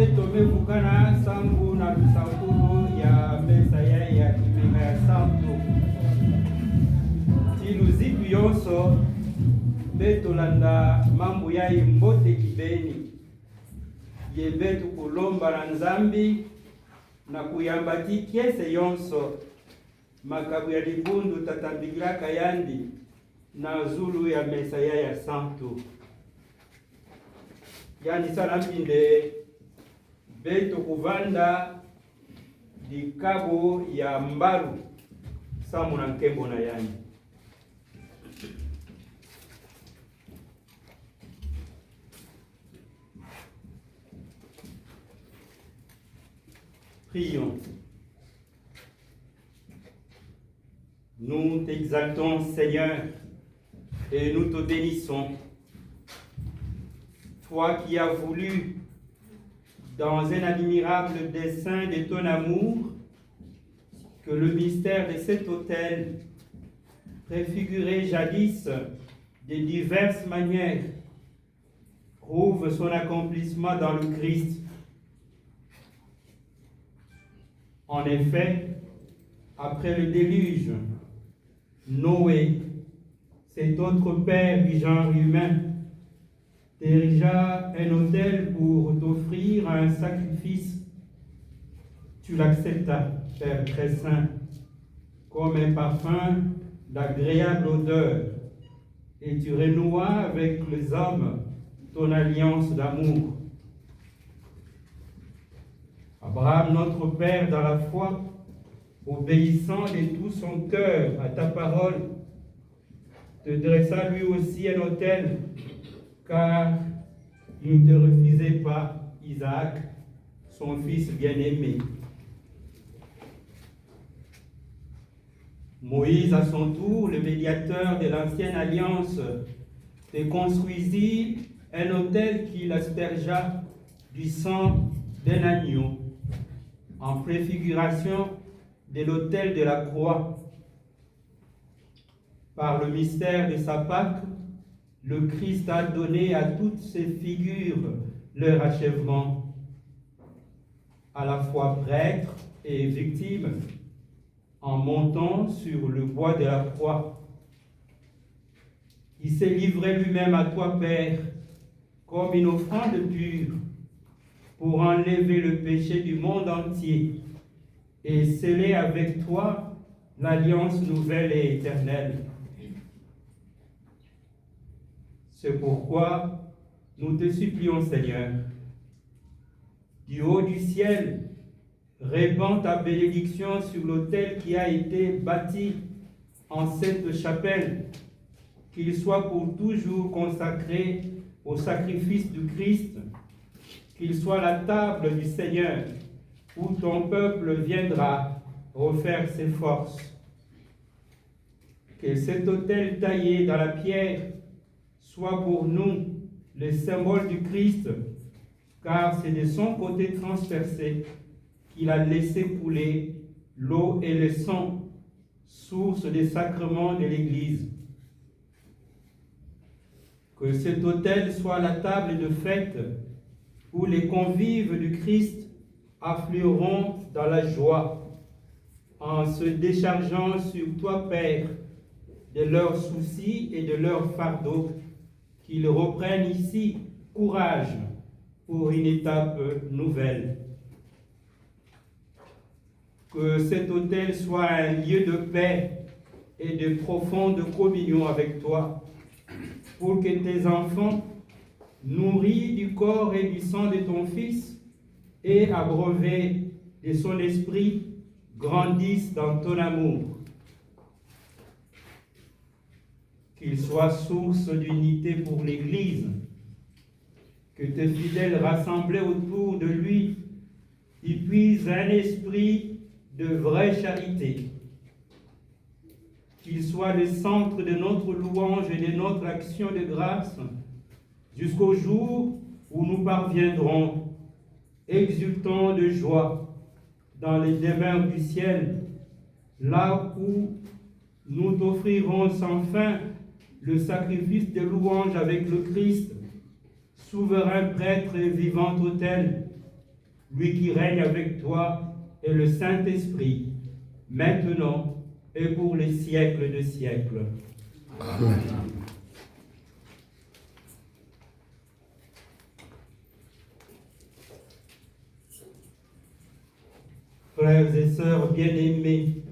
tumevukana sangu na tusakulu ya mesa ya kimega ya santu tilu zitu yonso betolanda mambo ya imbote kibeni yebetu kulomba na nzambi na kuyambati kiese yonso makabu ya libundu tatambikilaka yandi na zulu ya mesa ya santu yani sana pinde betu kuvanda dikabo ya mbaru samu na nkembo na yani. Prions. Nous t'exaltons, Seigneur, et nous te bénissons. Toi qui as voulu, dans un admirable dessein de ton amour, que le mystère de cet autel, préfiguré jadis de diverses manières, trouve son accomplissement dans le Christ. En effet, après le déluge, Noé, cet autre père du genre humain, érigea un autel pour t'offrir un sacrifice. Tu l'acceptas, Père très saint, comme un parfum d'agréable odeur, et tu renouas avec les hommes ton alliance d'amour. Abraham, notre Père dans la foi, obéissant de tout son cœur à ta parole, te dressa lui aussi un autel, car il ne te refusait pas Isaac, son fils bien-aimé. Moïse, à son tour, le médiateur de l'ancienne alliance, te construisit un autel qu'il aspergea du sang d'un agneau, en préfiguration de l'autel de la croix. Par le mystère de sa Pâque, le Christ a donné à toutes ces figures leur achèvement, à la fois prêtre et victime, en montant sur le bois de la croix. Il s'est livré lui-même à toi, Père, comme une offrande pure, pour enlever le péché du monde entier et sceller avec toi l'alliance nouvelle et éternelle. C'est pourquoi nous te supplions, Seigneur, du haut du ciel, répands ta bénédiction sur l'autel qui a été bâti en cette chapelle, qu'il soit pour toujours consacré au sacrifice du Christ, qu'il soit la table du Seigneur, où ton peuple viendra refaire ses forces. Que cet autel taillé dans la pierre soit pour nous le symbole du Christ, car c'est de son côté transpercé qu'il a laissé couler l'eau et le sang, source des sacrements de l'Église. Que cet autel soit la table de fête où les convives du Christ afflueront dans la joie, en se déchargeant sur toi, Père, de leurs soucis et de leurs fardeaux, qu'ils reprennent ici courage pour une étape nouvelle. Que cet autel soit un lieu de paix et de profonde communion avec toi, pour que tes enfants, nourris du corps et du sang de ton Fils et abreuvés de son esprit, grandissent dans ton amour. Qu'il soit source d'unité pour l'Église, que tes fidèles rassemblés autour de lui y puisent un esprit de vraie charité. Qu'il soit le centre de notre louange et de notre action de grâce, jusqu'au jour où nous parviendrons, exultants de joie, dans les demeures du ciel, là où nous t'offrirons sans fin le sacrifice de louange avec le Christ, souverain prêtre et vivant autel, lui qui règne avec toi et le Saint-Esprit, maintenant et pour les siècles de siècles. Amen. Frères et sœurs bien-aimés,